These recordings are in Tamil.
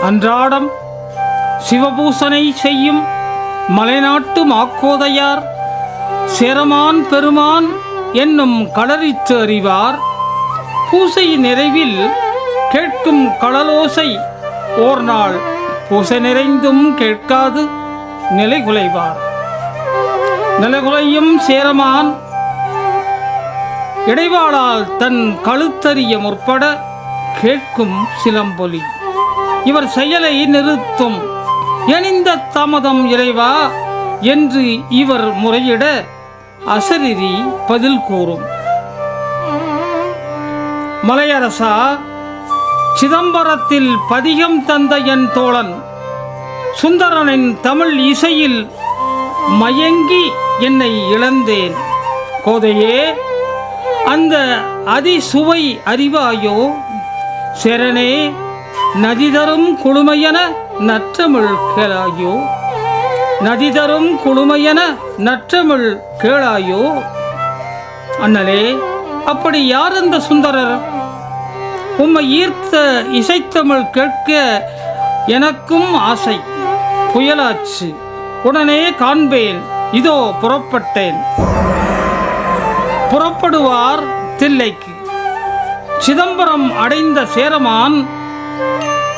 அன்றாடம் சிவபூசனை செய்யும் மலைநாட்டு மாக்கோதையார் சேரமான் பெருமான் என்னும் களரித்து அறிவார். பூசை நிறைவில் கேட்கும் களலோசை ஓர் நாள் பூசை நிறைந்தும் கேட்காது நிலைகுலைவார். நிலைகுலையும் சேரமான் இடைவாளால் தன் கழுத்தறிய முற்பட கேட்கும் சிலம்பொலி இவர் செயலை நிறுத்தும். எனிந்த தாமதம் இறைவா என்று இவர் முறையிட அசரீரி பதில் கூறும். மலையரசா, சிதம்பரத்தில் பதிகம் தந்த என் தோழன் சுந்தரனின் தமிழ் இசையில் மயங்கி என்னை இழந்தேன். கோதையே, அந்த அதிசுவை அறிவாயோ? சேரனே, நதிதரும் குளுமையென நற்றமிழ் கேளாயோ? நதிதரும் குளுமையென நற்றமிழ் கேளாயோ? அண்ணலே, அப்படி யார் அந்த சுந்தரர்? உம்மை ஈர்த்த இசைத்தமிழ் கேட்க எனக்கும் ஆசை. புயலாச்சு, உடனே காண்பேன். இதோ புறப்பட்டேன். புறப்படுவார் தில்லைக்கு. சிதம்பரம் அடைந்த சேரமான்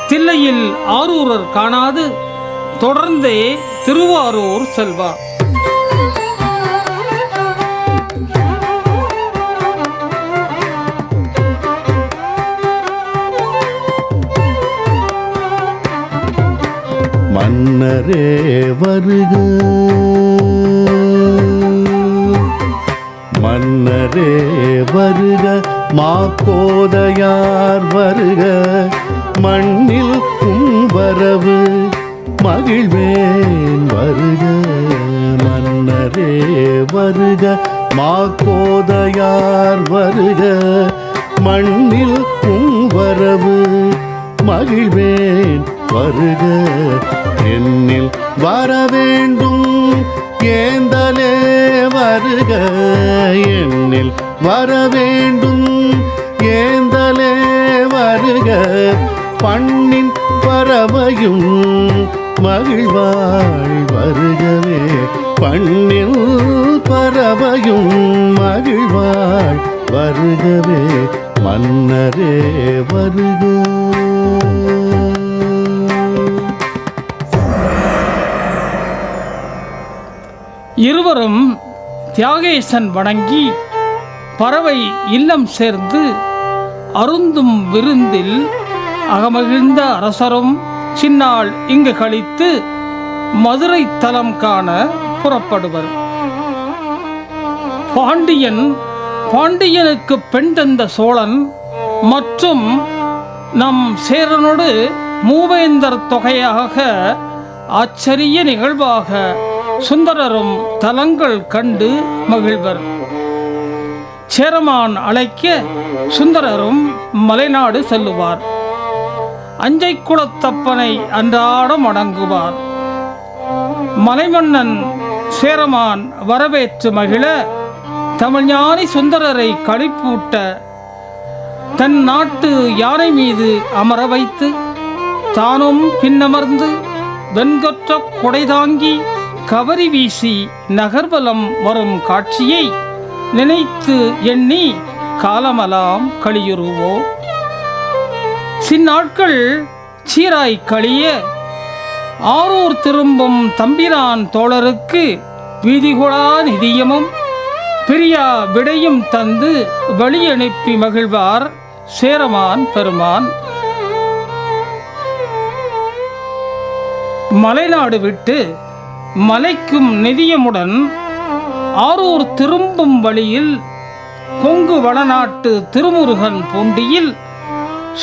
தில்லையில் ஆரூரர் காணாது தொடர்ந்தே திருவாரூர் செல்வார். மன்னரே வருக, மன்னரே வருக, மாக்கோதையார் வருக, மண்ணில் வரவு மகிழ்வேன் வருக. மன்னரே வருக, மாக்கோதையார் வருக, மண்ணில் வரவு மகிழ்வேன் வருக. என்னில் வரவேண்டும் ஏந்தலே வருக, என்னில் வரவேண்டும் ஏந்தலே வருக. பண்ணின் பறவையும் மகிழ்வாய் வருகவே, பண்ணில் பறவையும் மகிழ்வாய் வருகவே. மன்னரே வருக. இருவரும் தியாகேசன் வணங்கி பறவை இல்லம் சேர்ந்து அருந்தும் விருந்தில் அகமகிழ்ந்த அரசரும் சின்னாள் இங்கு கழித்து மதுரை தலம் காண புறப்படுவர். பாண்டியனுக்கு பெண் தந்த சோழன் மற்றும் நம் சேரனோடு மூவேந்தர் தொகையாக ஆச்சரிய நிகழ்வாக சுந்தரரும் தலங்கள் கண்டு மகிழ்வர். சேரமான் அழைக்க சுந்தரரும் மலைநாடு செல்லுவார். அஞ்சை குலத்தப்பனை அன்றாடம் வணங்குவார். மலைமன்னன் சேரமான் வரவேற்று மகிழ தமிழ்ஞானி சுந்தரரை களிப்பூட்ட தன் நாட்டு யானை மீது அமர வைத்து தானும் பின்னமர்ந்து வெண்கொற்ற கொடை தாங்கி கவரி வீசி நகர்வலம் வரும் காட்சியை நினைத்து எண்ணி காலமெல்லாம் களியுறுவோம். சின்னாட்கள் சீராய் கழிய ஆரூர் திரும்பும் தம்பிரான் தோழருக்கு வீதிகுழா நிதியமும் பிரியா விடையும் தந்து வழியனுப்பி மகிழ்வார் சேரமான் பெருமான். மலைநாடு விட்டு மலைக்கும் நிதியமுடன் ஆரூர் திரும்பும் வழியில் கொங்கு வடநாட்டு திருமுருகன் பூண்டியில்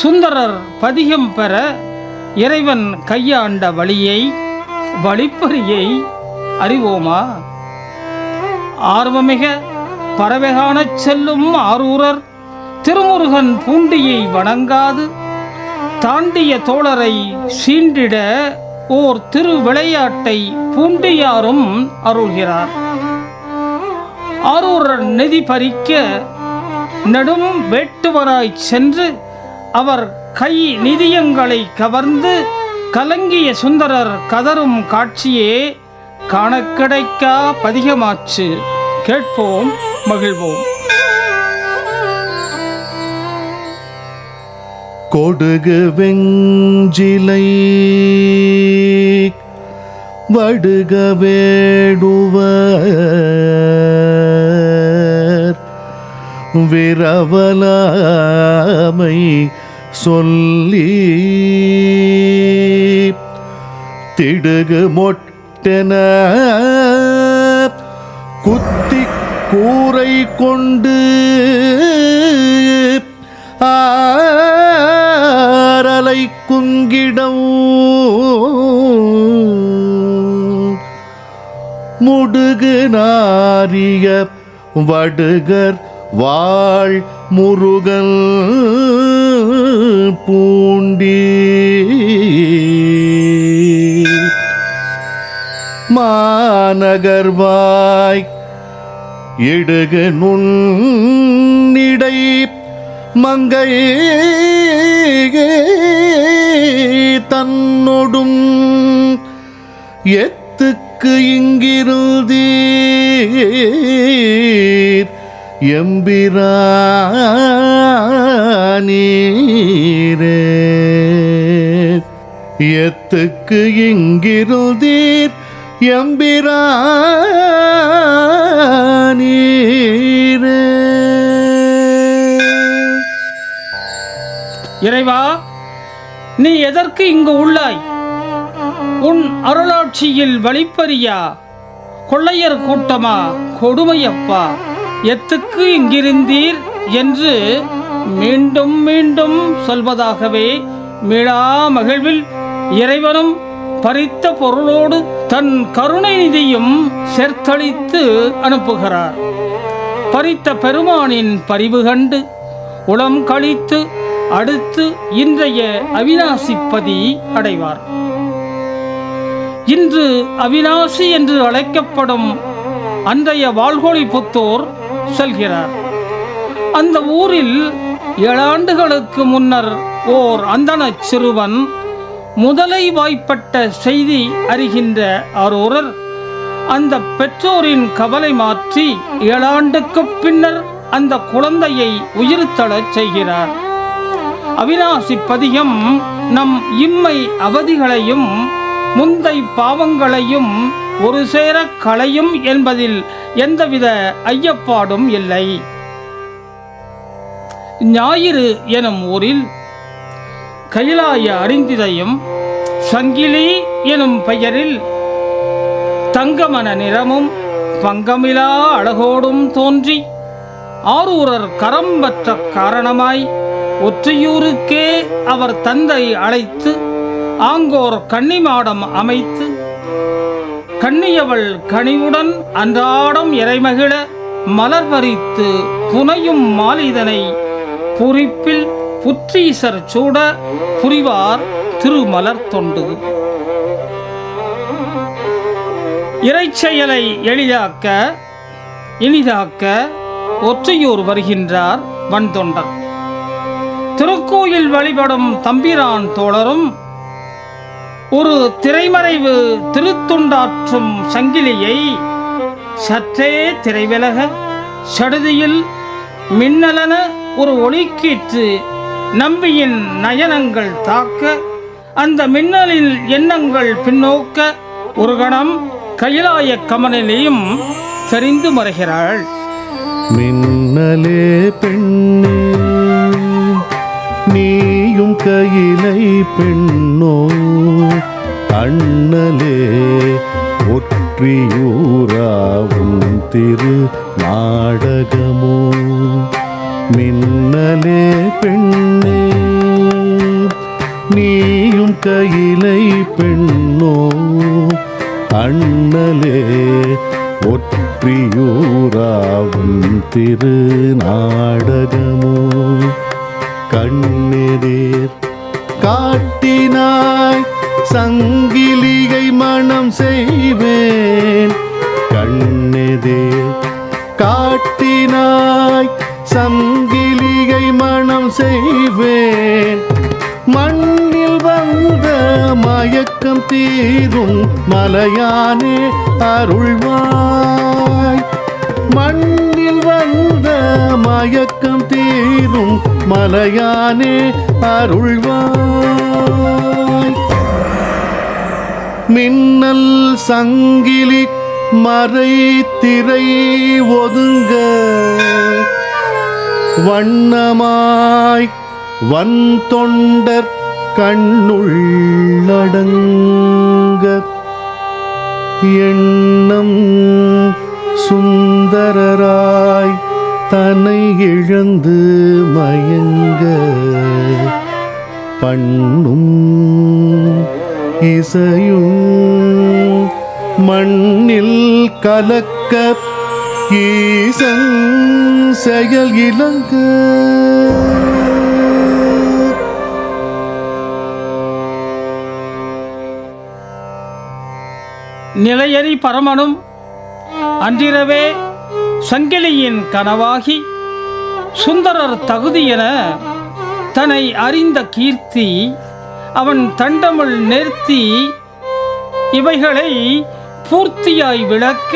சுந்தரர் பதிகம் பெற இறைவன் கையாண்ட வழிப்பறியை அறிவோமா? ஆர்வமிக பறவைகாணச் செல்லும் ஆரூரர் திருமுருகன் பூண்டியை வணங்காது தாண்டிய தோழரை சீண்டிட ஓர் திரு விளையாட்டை பூண்டியாரும் அருள்கிறார். ஆரூரர் நிதி பறிக்க நெடும் வேட்டுவராய் சென்று அவர் கை நிதியங்களை கவர்ந்து கலங்கிய சுந்தரர் கதரும் காட்சியே காணக் கிடைக்கா பதிகமாச்சு. கேட்போம், மகிழ்வோம். கொடுகு வெஞ்சிலை வடுக வேடுவர் விரவலாமை சொல்லி திடுகு மொட்டென குத்தி கூரை கொண்டு ஆரலை குங்கிடம் முடுகு நாரிய வடுகர் வாழ் முருகன் பூண்டி மாநகர்வாய் இடுகு நுண்ணிடை மங்கை தன்னொடும் எத்துக்கு இங்கிருந்தீர் எம்பிரானீரே எத்துக்கு இங்கிருந்தீர் எம்பிரானீரே. இறைவா, நீ எதற்கு இங்கு உள்ளாய்? உன் அருளாட்சியில் வழிப்பறியா கொள்ளையர் கூட்டமா கொடுமையப்பா, எத்துக்கு இங்கிருந்தீர் என்று மீண்டும் மீண்டும் சொல்வதாகவே மீளா மகிழ்வில் இறைவனும் பறித்த பொருளோடு தன் கருணை நிதியும் சேர்த்தளித்து அனுப்புகிறார். பறித்த பெருமானின் பரிவு கண்டு உளம் கழித்து அடுத்து இன்றைய அவிநாசிப்பதி அடைவார். இன்று அவிநாசி என்று அழைக்கப்படும் அன்றைய வால்கோழிபுத்தூர் செல்கிறார். அந்த ஊரில் 7 ஆண்டுகளுக்கு முன்னர் ஓர் அந்தணச் சிறுவன் முதலை வாய்ப்பட்ட செய்தி அறிகின்ற ஆரூரர் அந்த பெற்றோரின் கவலை மாற்றி 7 ஆண்டுக்கு பின்னர் அந்த குழந்தையை உயிர் தழச் செய்கிறார். அவிநாசி பதிகம் நம் இம்மை அவதிகளையும் முந்தை பாவங்களையும் ஒரு சேர களையும் என்பதில் எந்தவித ஐயப்பாடும் இல்லை. ஞாயிறு எனும் ஊரில் கைலாய அறிந்திதையும் சங்கிலி எனும் பெயரில் தங்கமன நிறமும் பங்கமிலா அழகோடும் தோன்றி ஆரூரர் கரம் பற்ற காரணமாய் ஒற்றையூருக்கே அவர் தந்தை அழைத்து ஆங்கோர் கன்னிமாடம் அமைத்து கன்னியவள் கனிவுடன் அன்றாடம் இறைமகிழ மலர் பறித்து புனையும் மாலிதனை புரிப்பில் புற்றீசர் சூட புரிவார் திருமலர் தொண்டு. இறைச்செயலை எளிதாக்க இனிதாக்க ஒற்றையூர் வருகின்றார் வன்தொண்டர். திருக்கோயில் வழிபடும் தம்பிரான் தோழரும் ஒரு திரைமறைவு திருத்துண்டாற்றும் சங்கிலியை சற்றே திரைவிலக சடுதியில் மின்னலன ஒரு ஒளிக்கீற்று நம்பியின் நயனங்கள் தாக்க அந்த மின்னலில் எண்ணங்கள் பின்னோக்க ஒரு கணம் கைலாய கமனிலையும் தெரிந்து மறைகிறாள். மின்னலே பெண்ணே நீயும் கையிலை பெண்ணோ அண்ணலே ஒற்றியூராவும் திரு நாடகமோ. மின்னலே பெண்ணே நீயும் கையிலை பெண்ணோ அண்ணலே ஒற்றியூராவும் திரு நாடகமோ. கண்ணெதிர் காட்டினாய் சங்கிலியை மனம் செய்வேன். கண்ணெதிர் காட்டினாய் சங்கிலியை மனம் செய்வேன். மண்ணில் வந்த மாய மயக்கம் தீரும் மலையானே அருள்வாய். மண்ணில் வந்த மயக்கம் தீரும் மலையானே அருள்வாய். மின்னல் சங்கிலி மறை திரை ஒதுங்க வண்ணமாய் வன் தொண்டர் கண்ணுள்ளடங்க எண்ணம் சுந்தரராய் தன்னை இழந்து மயங்க பண்ணும் இசையும் மண்ணில் கலக்க ஈசன் செயல் இலங்க. நிலையறி பரமனும் அன்றிரவே சங்கிலியின் கனவாகி சுந்தரர் தகுதி என தன்னை அறிந்த கீர்த்தி அவன் தண்டமிழ் நேர்த்தி இவைகளை பூர்த்தியாய் விளக்க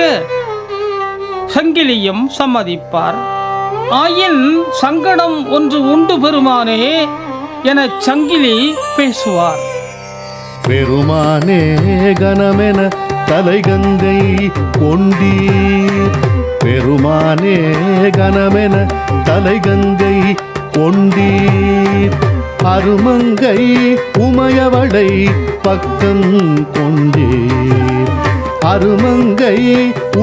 சங்கிலியும் சம்மதிப்பார். ஆயின் சங்கடம் ஒன்று உண்டு பெருமானே என சங்கிலி பேசுவார். பெருமானே கனமென தலைகங்கை கொண்டீர். பெருமானே கனமென தலைகங்கை கொண்டீர். அருமங்கை உமையவளை பக்கம் கொண்டீர். அருமங்கை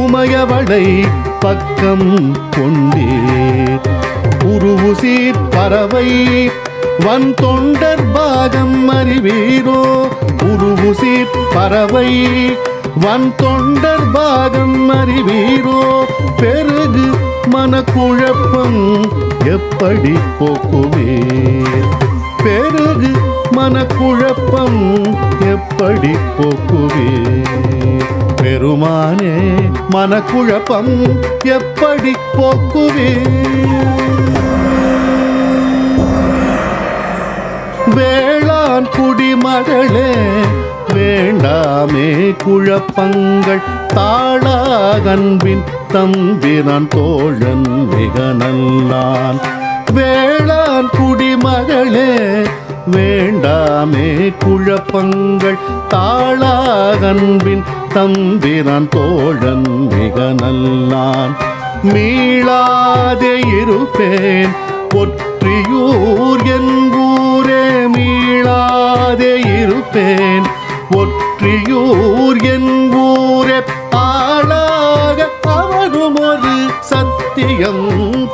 உமையவளை பக்கம் கொண்டீர். உருவுசீர் பறவை வன் தொண்டர் பாகம் அறிவீரோ. உருவுசீர் பறவை வன் தொண்டர் பாகம் அறிவீரோ. பெருகு மனக்குழப்பம் எப்படி போக்குவீர். பெருகு மனக்குழப்பம் எப்படி போக்குவீர். பெருமானே மனக்குழப்பம் எப்படி போக்குவீர். வேளாண் குடிமகளே வேண்டாமே குழப்பங்கள் தாளாகன்பின் தம்பிரான் தோழன் மிக நல்லான். வேளாண் குடிமகளே வேண்டாமே குழப்பங்கள் தாளாகன்பின் தம்பிரான் தோழன் மிக நல்லான். மீளாதே இருப்பேன் ஒற்றியூர் என் ஊரே. மீளாதே இருப்பேன் ஒற்றியூர் என் ஊரே. ஆளாக அவனும் ஒரு சத்தியம்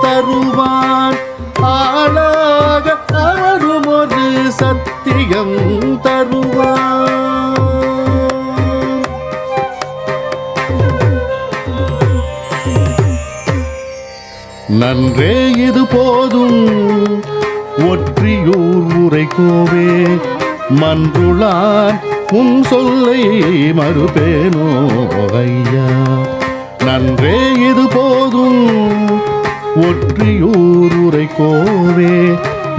தருவான். ஆளாக அவனும் ஒரு சத்தியம் தருவான். நன்றே இது போதும் ஒற்றியூர் உரை கோவே. மன்றுளான் உன் சொல்லை மறுபேனோ ஐயா. நன்றே இது போதும் ஒற்றியூர் உரை கோவே.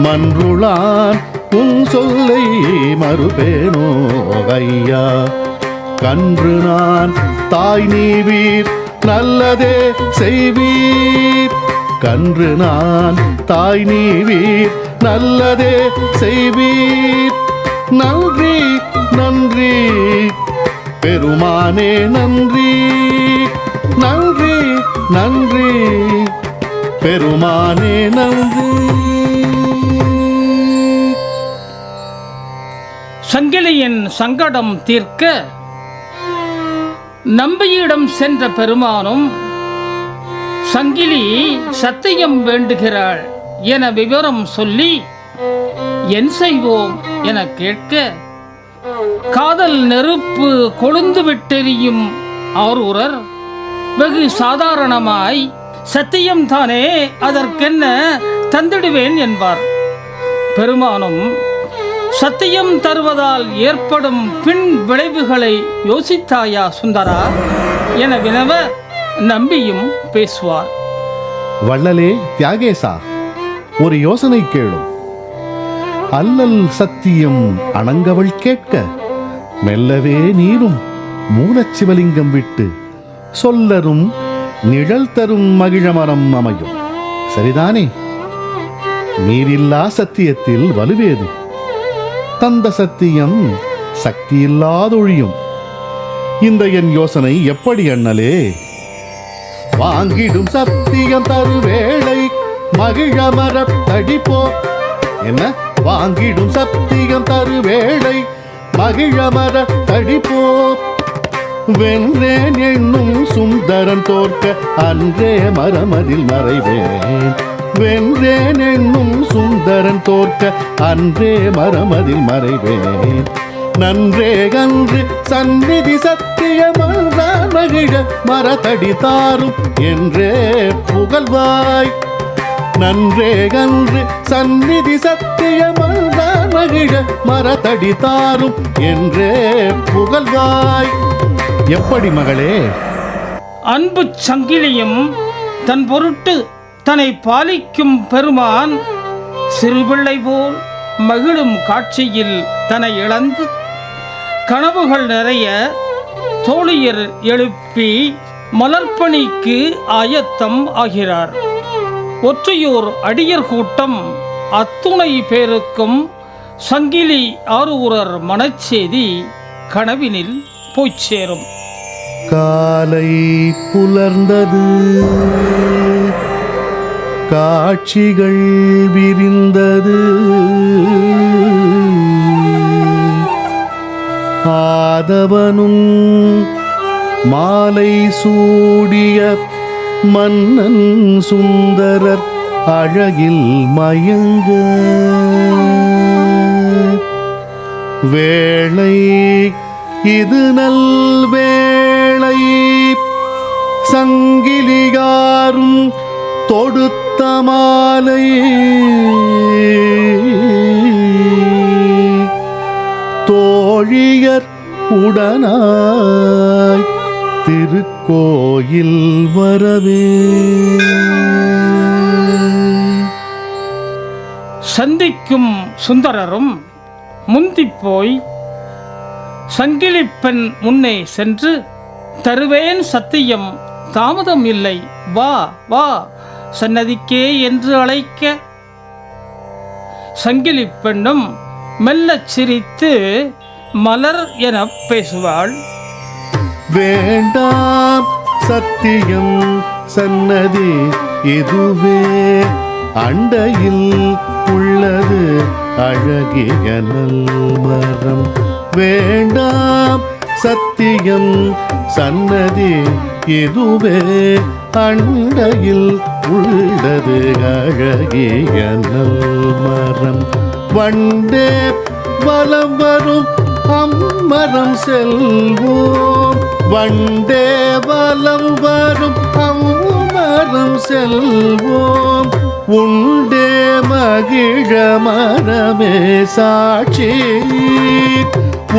மன்றுளான் உன் சொல்லை மறுபேனோ ஐயா. கன்று நான் தாய் நீவீர் நல்லதே செய்வீர். கன்று நான் தாய் நீவீர் நல்லதே செய்வீர். நன்றி நன்றி பெருமானே நன்றி. நன்றி நன்றி பெருமானே நன்றி. சங்கிலியின் சங்கடம் தீர்க்க நம்பியிடம் சென்ற பெருமானும் சங்கிலி சத்தியம் வேண்டுகிறாள் என விவரம் சொல்லி என் செய்வோம் என கேட்க காதல் நெருப்பு கொழுந்து விட்டெறியும் ஆரூரர் வெகு சாதாரணமாய் சத்தியம்தானே அதற்கென்ன தந்திடுவேன் என்பார். பெருமானும் சத்தியம் தருவதால் ஏற்படும் பின் விளைவுகளை யோசித்தாயா சுந்தரா என வினவ நம்பியும் பேசுவார். வள்ளலே தியாகேசா, ஒரு யோசனை கேளும். அல்லல் சத்தியம் அணங்கவள் கேட்க மெல்லவே நீரும் மூலச்சிவலிங்கம் விட்டு சொல்லரும் நிழல் தரும் மகிழமரம் அமையும். சரிதானே? நீரில்லா சத்தியத்தில் வலுவேது? தந்த சத்தியம் சக்தியில்லாதொழியும். இந்த என் யோசனை எப்படி அண்ணலே? வாங்கிடும் சத்தியம் தருவேளை மகிழமரத் தடிப்போ. என்ன? வாங்கிடும் சத்தியம் தருவேளை மகிழமரத் தடிப்போ. வென்றேன் என்னும் சுந்தரன் தோற்க அன்றே மரமதில் மறைவேன். வென்றேன் என்னும் சுந்தரன் தோற்க அன்றே மரமதில் மறைவேன். நன்றே கன்று சந்நிதி சத்தியமன்றான் மகிழ மரத்தடி தாரும் என்றே புகழ்வாய். நன்றே கன்று சந்நிதி சத்தியமன்றான் மகிழ மரத்தடி தாரும் என்றே புகழ்வாய். எப்படி மகளே? அன்பு சங்கிலியும் தன் பொருட்டு தன்னை பாலிக்கும் பெருமான் சிறுபிள்ளை போல் மகிழும் காட்சியில் தன்னை இழந்து கனவுகள் நிறைய தோழியர் எழுப்பி மலர்ப்பணிக்கு ஆயத்தம் ஆகிறார். ஒற்றையூர் அடியர் கூட்டம் அத்துணை பேருக்கும் சங்கிலி ஆரூரர் மனச்செய்தி கனவினில் போய்ச் சேரும். காலை புலர்ந்தது, காட்சிகள் விரிந்தது. ஆதவனும் மாலை சூடிய மன்னன் சுந்தரர் அழகில் மயங்க வேளை இது நல் வேளை சங்கிலியாரும் தொடுத்த மாலை தோழியர் உடனாய் திருக்கோயில் வரவே. சந்திக்கும் சுந்தரரும் முந்திப் போய் சங்கிலி பெண் முன்னே சென்று, தருவேன் சத்தியம், தாமதம் இல்லை, வா வா சன்னதிக்கே என்று அழைக்க, சங்கிலி பெண்ணும் மெல்லச் சிரித்து மலர் என பேசுவாள். வேண்டாம் சத்தியம் சன்னதி இதுவே, அண்டையில் உள்ளது அழகிய நல்மரம். வேண்டாம் சத்தியம் சன்னதி இதுவே, அண்டையில் உள்ளது அழகிய நல்மரம். வண்டே வலம் வரும் அம்மரம் செல்வோம், வண்டே வலம் வரும் அம்மரம் செல்வோம். உண்டே மகிழ மரமே சாட்சி,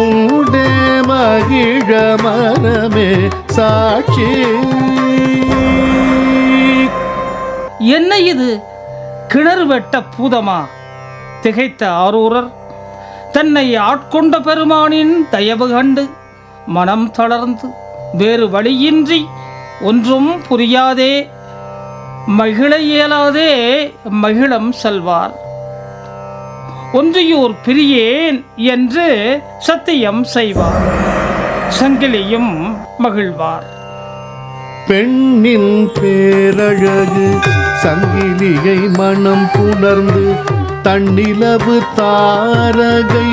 உண்டே மகிழ மரமே சாட்சி. என்ன இது கிணறு வெட்ட பூதமா? திகைத்த ஆரூரர் தன்னை ஆட்கொண்ட பெருமானின் தயவு கண்டு மனம் தளர்ந்து வேறு வழியின்றி ஒன்றும் புரியாதே மகிழ இயலாதே மகிழம் செல்வார். ஒன்றியூர் பிரியேன் என்று சத்தியம் செய்வார். சங்கிலியும் மகிழ்வார். பெண்ணின் பேரழகு சங்கிலியை மனம் புணர்ந்து தன்னிலவு தாரகை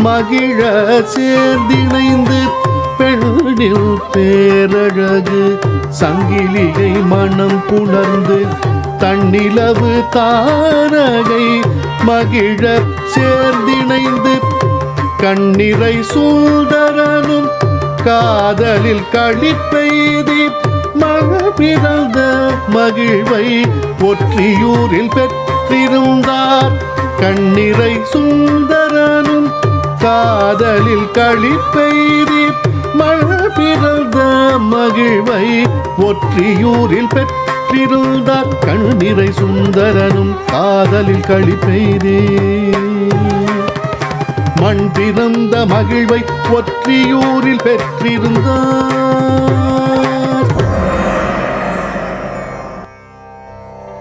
மகிழ சேர்ந்திணைந்து. பெண்ணில் பேரழகு சங்கிலியை மனம் புணர்ந்து தன்னிலவு தாரகை மகிழ சேர்ந்திணைந்து. கண்ணிறை சுந்தரனும் காதலில் களிப்பெய்தி மழபிறந்த மகிழ்வை ஒற்றியூரில் பெற்றிருந்தார். கண்ணிறை சுந்தரனும் காதலில் களிப்பெய்தி மழபிறந்த மகிழ்வை ஒற்றியூரில் பெற்றிருந்தார். கண்ணிறை சுந்தரனும் காதலில் களிப்பெய்தி மண் பிறந்த மகிழ்வை ஒற்றியூரில் பெற்றிருந்தார்.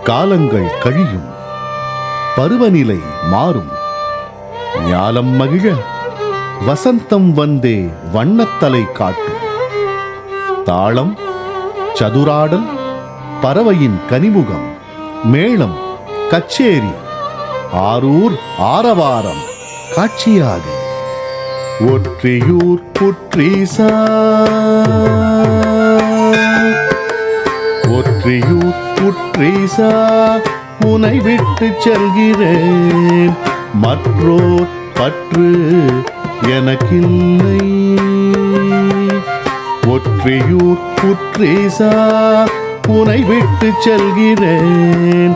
காலங்கள் கழியும், பருவநிலை மாறும், ஞாலம் மகிழ வசந்தம் வந்தே வண்ணத்தலை காட்டும். தாளம், சதுராடல், பறவையின் கனிமுகம், மேளம், கச்சேரி, ஆரூர் ஆரவாரம் காட்சியாக ஒற்றியூர் புற்றீசா, ஒற்றியூர் புற்றீசா உனை விட்டு செல்கிறேன், மற்றோர் பற்று எனக்கில்லை. ஒற்றியூர் புற்றீசா உனை விட்டு செல்கிறேன்,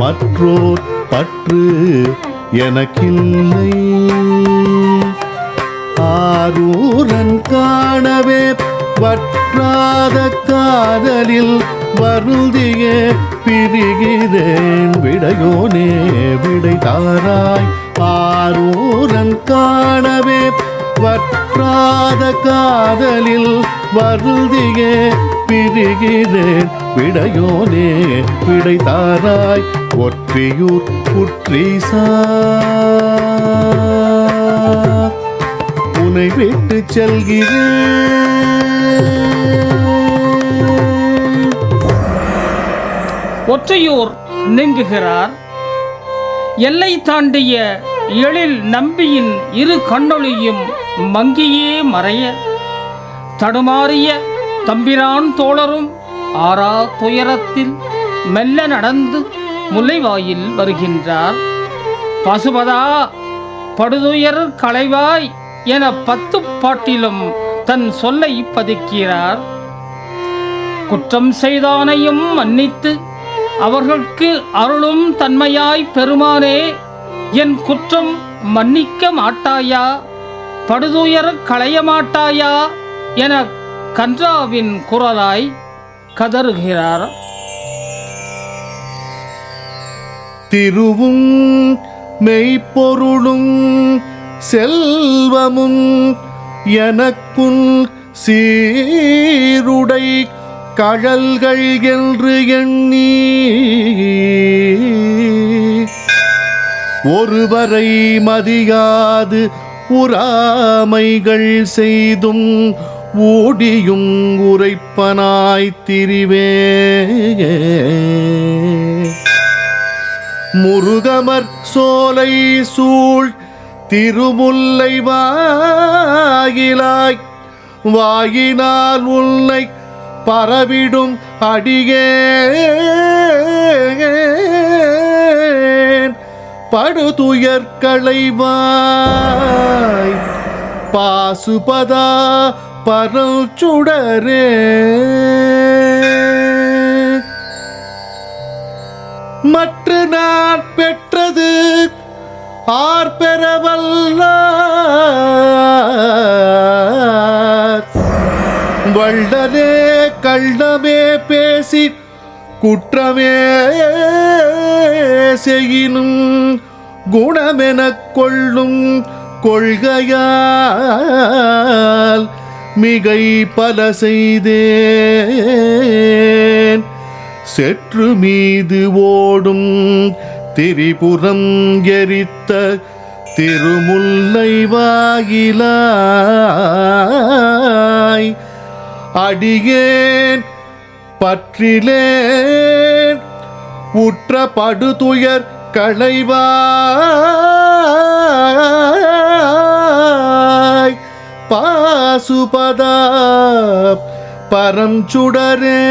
மற்றோர் பற்று எனக்கில்லை. ஆரூரன் காணவே வற்றாத காதலில் வருந்திய பிரிகிறேன், விடையோனே விடை தாராய். ஆரூரன் காணவே வற்றாத காதலில் வருந்திய பிரிகிறேன், விடையோனே விடை தாராய். ஒற்றியூர் புற்றீசா உனை விட்டு செல்கிறேன். ஒற்றையூர் நீங்குகிறார். எல்லை தாண்டிய எழில் நம்பியின் இரு கண்ணொளியும் மங்கியே மறைய தடுமாறிய தம்பிரான் தோழரும் ஆறா துயரத்தில் மெல்ல நடந்து முல்லைவாயில் வருகின்றார். பசுபதா, படுதுயர் களைவாய் என 10 பாட்டிலும் தன் சொல்லை பதுக்கிறார். குற்றம் செய்தானையும் மன்னித்து அவர்களுக்கு அருளும் தன்மையாய் பெருமானே, என் குற்றம் மன்னிக்க மாட்டாயா, படுதுயர் களைய மாட்டாயா என கன்றாவின் குரலாய் கதறுகிறார். திருவும் மெய்ப்பொருளும் செல்வமும் எனக்குள் சீருடை கழல்கள் என்று எண்ணி ஒருவரை மதியாது உறாமைகள் செய்தும் ஓடியும் உரைப்பனாய் திரிவே. முருகமர் சோலை சூழ் திருமுல்லை வாயிலாய் வாயினால் உன்னை பரவிடும் அடியேன், படுதுயர் களைவாய் பாசுபதா பரல் சுடரே. மற்ற நான் பெற்றது ஆர் பெறவல்லார், வள்ளலே கள்ளமே பேசி குற்றமே செய்யினும் குணமெனக் கொள்ளும் கொள்கையால் மிகை பல செய்தேன். செற்று மீது ஓடும் திரிபுரம் எரித்த திருமுல்லை வாயிலாய் அடியேன் பற்றிலேன், உற்ற படுதுயர் களைவாய் பாசுபதா பரம் சுடரே.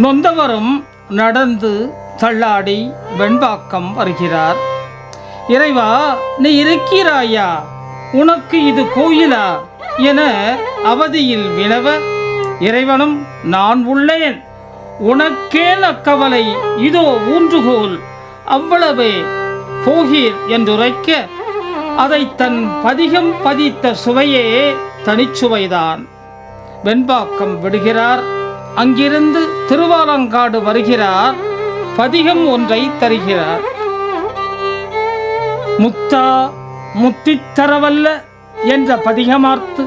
நொந்தவரும் நடந்து தள்ளாடி வெண்பாக்கம் வருகிறார். இறைவா, நீ இருக்கிறாயா, உனக்கு இது கோயிலா என அவதியில் வினவ, இறைவனும் நான் உள்ளேன், உனக்கேன் அக்கவலை, இதோ ஊன்றுகோல், அவ்வளவே போகீர் என்றுரைக்க, அதை தன் பதிகம் பதித்த சுவையே தனிச்சுவைதான். வெண்பாக்கம் விடுகிறார். அங்கிருந்து திருவாலங்காடு வருகிறார். பதிகம் ஒன்றை தருகிறார். முத்தா முத்தித்தரவல்ல என்ற பதிகமார்த்து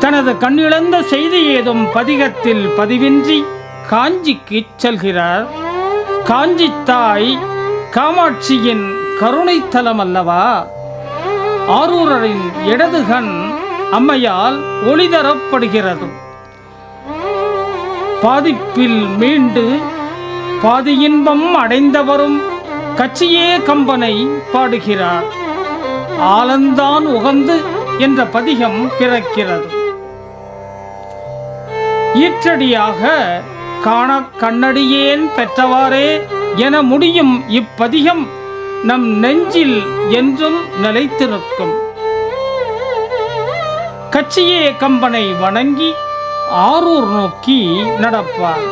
தனது கண்ணிழந்த செய்தி ஏதும் பதிகத்தில் பதிவின்றி காஞ்சிக்கு செல்கிறார். காஞ்சி தாய் காமாட்சியின் கருணைத்தலம் அல்லவா. ஆரூரரின் இடதுகண் அம்மையால் ஒளிதரப்படுகிறது. பாதிப்பில் மீண்டு பாதி இன்பம் அடைந்தவரும் கச்சியே கம்பனை பாடுகிறார். ஆலந்தான் உகந்து என்ற பதிகம் பிறக்கிறது. ஈற்றடியாக காண கண்ணடியேன் பெற்றவாறே என முடியும் இப்பதிகம் நம் நெஞ்சில் என்றும் நிலைத்திருக்கும். கச்சியே கம்பனை வணங்கி ஆரூர் நோக்கி நடப்பார்.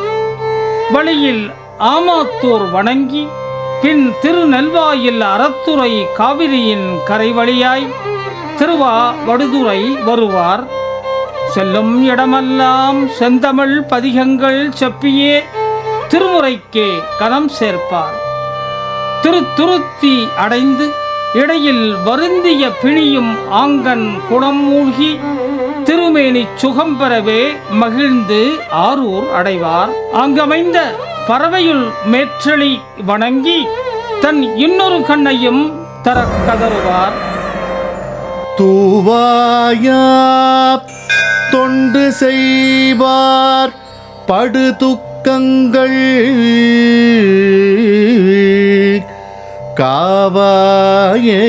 வழியில் ஆமாத்தூர் வணங்கி பின் திருநெல்வாயில் அறத்துறை காவிரியின் கரை வழியாய் திருவாவடுதுறை வருவார். செல்லும் இடமெல்லாம் செந்தமிழ் பதிகங்கள் செப்பியே திருமுறைக்கே கனம் சேர்ப்பார். திருத்துருத்தி அடைந்து இடையில் வருந்திய பிணியும் ஆங்கன் குணம் மூழ்கி திருமேனி சுகம் பெறவே மகிழ்ந்து ஆரூர் அடைவார். அங்கமைந்த பறவையுள் மேற்றளி வணங்கி தன் இன்னொரு கண்ணையும் தர கதறுவார். தூவாயா தொண்டு செய்வார் படுதுக்கங்கள் காவாயே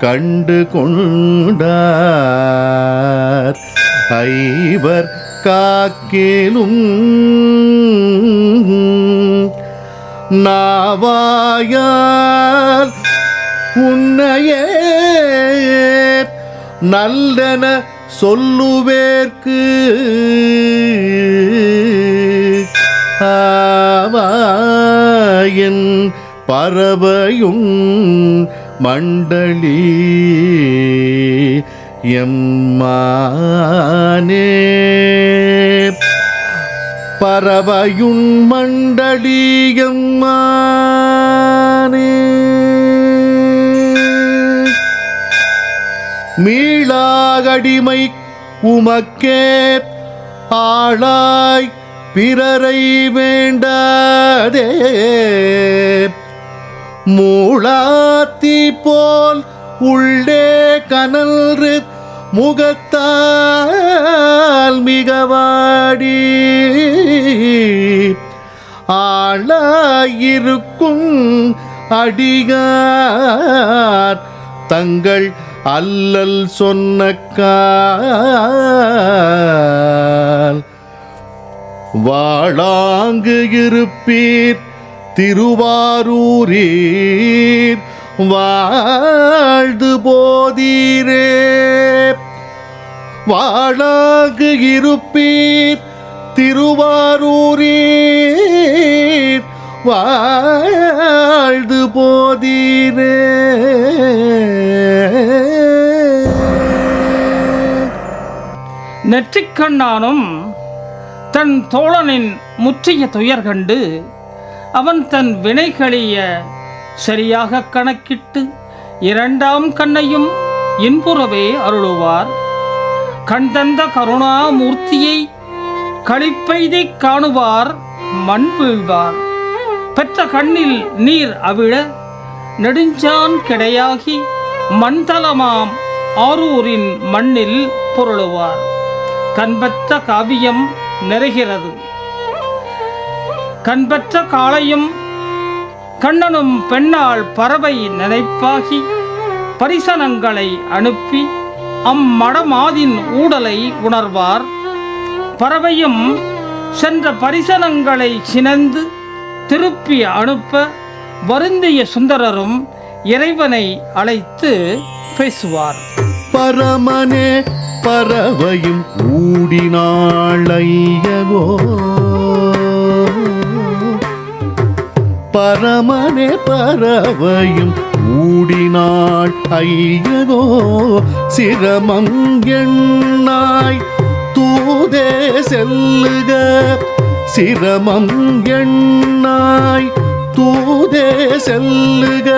கண்டு கொண்டார் ஐவர் காக்கேலும் நாவாயால் உன்னையே நல்லன சொல்லுவேற்கு ஆவாயின் பறவையும் மண்டலி எம்மானே பறவையுன் மண்டலி எம்மானே மீளாகடிமை உமக்கே ஆளாய் பிறரை வேண்டாதே மூளாத்தி போல் உள்ளே கனல்று முகத்தால் மிகவாடி ஆளாயிருக்கும் அடிகார் தங்கள் அல்லல் சொன்னக்கால் வாழாங்கு இருப்பீர் திருவாரூரீர் வாழ்ந்து போதீரே வாழாங்கு இருப்பீர் திருவாரூரீர் வாழ்ந்து போதீரே நெற்றிக்கண்ணானும் தன் தோழனின் முற்றிய துயர் கண்டு அவன் தன் வினைகளிய சரியாக கணக்கிட்டு இரண்டாம் கண்ணையும் இன்புறவே அருளுவார். கண் தந்த கருணாமூர்த்தியை களிப்பெய்தி காணுவார் மண் வீழ்வார். பெற்ற கண்ணில் நீர் அவிழ நெடுஞ்சான் கிடையாகி மண்தலமாம் ஆரூரின் மண்ணில் பொருளுவார். கண்பற்ற காவியம் நிறைகிறது. கண்பற்ற காளையும் கண்ணனும் பெண்ணாள் பறவை நினைப்பாகி பரிசனங்களை அனுப்பி அம்மடமாதின் ஊடலை உணர்வார். பறவையும் சென்ற பரிசனங்களை சினந்து திருப்பி அனுப்ப வருந்திய சுந்தரரும் இறைவனை அழைத்து பேசுவார். பரமனே பறவையும் ஊடினாளையகோ பரமனே பறவையும் ஊடினாள் ஐயகோ சிரமம் எண்ணாய் தூதே செல்லுக சிரமம் எண்ணாய் தூதே செல்லுக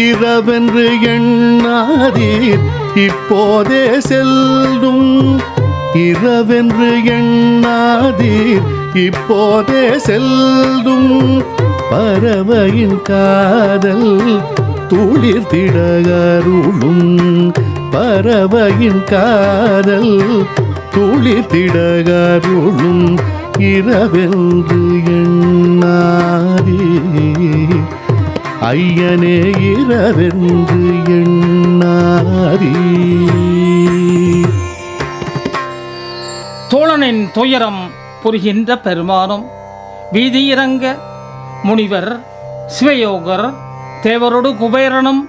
இரவென்று எண்ணாதீர் இப்போதே செல்லும் இரவென்று எண்ணாதீர் இப்போதே செல்லும் பறவையின் காதல் துளிர்த்திட அருளும் பறவையின் காதல் துளிர்த்திட அருளும் இரவென்று எண்ணாதீர் ஐயனே இரவென்று எண்ணாதீர். தோழனின் துயரம் புரிகின்ற பெருமானும் வீதியிறங்க முனிவர் சிவயோகர் தேவரோடு குபேரனும்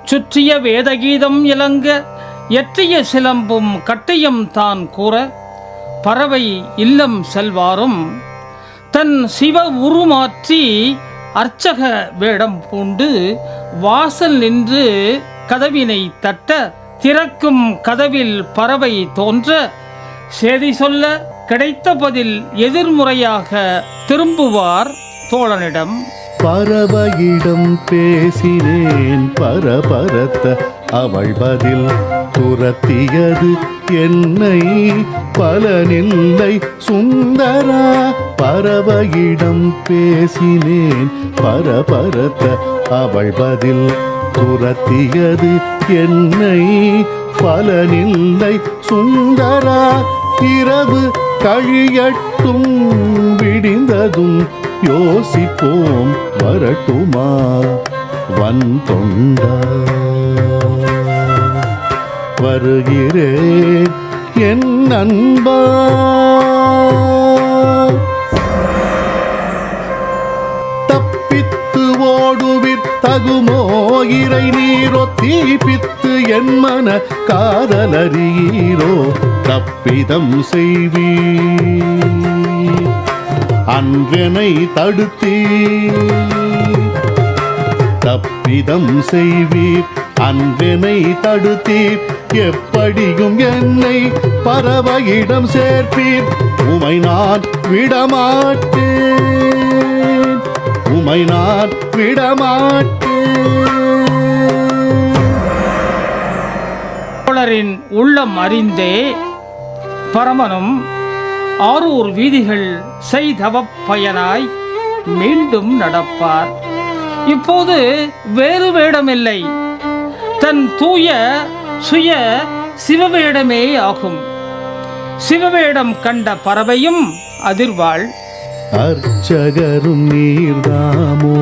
சுற்றிய வேதகீதம் இலங்க எற்றிய சிலம்பும் கட்டியம் தான் கூற பறவை இல்லம் செல்வாரும் தன் சிவ உருமாற்றி அர்ச்சக வேடம் பூண்டு வாசல் நின்று கதவினை தட்ட திறக்கும் கதவில் பறவை தோன்ற செய்தி சொல்ல கிடைத்த பதில் எதிர்முறையாக திரும்புவார் தோழனிடம். பறவையிடம் பேசினேன் பரபரத்த அவள் பதில் துரத்தியது என்னை பலனில்லை சுந்தரா பறவையிடம் பேசினேன் பரபரத்த அவள் பதில் துரத்தியது என்னை பலனில்லை சுந்தரா இரவு கழியட்டும் விடிந்ததும் யோசிப்போம் வரட்டுமா வந்தொண்டா வருகிறேன் என் அன்பா. தப்பித்து ஓடுவிற் தகுமோ இறை நீரோ தீப்பித்து என் மன காதலரீரோ தப்பிதம் செய்வீர் அன்றனை தடுத்தீர் தப்பிதம் செய்வீர் அன்றனை தடுத்தீர் எப்படியும் என்னை பறவையிடம் சேர்ப்பீர் உமை நான் விடமாட்டேன் உமை நான் விடமாட்டேன். தோழரின் உள்ளம் அறிந்தே பரமனும் ஆரூர் வீதிகள் செய்தவப் பயனாய் மீண்டும் நடப்பார். இப்போது வேறு வேடமில்லை, தன் தூய சுய சிவவேடமே ஆகும். சிவவேடம் கண்ட பறவையும் அதிர்வாள். அர்ச்சகரும் நீர்தாமோ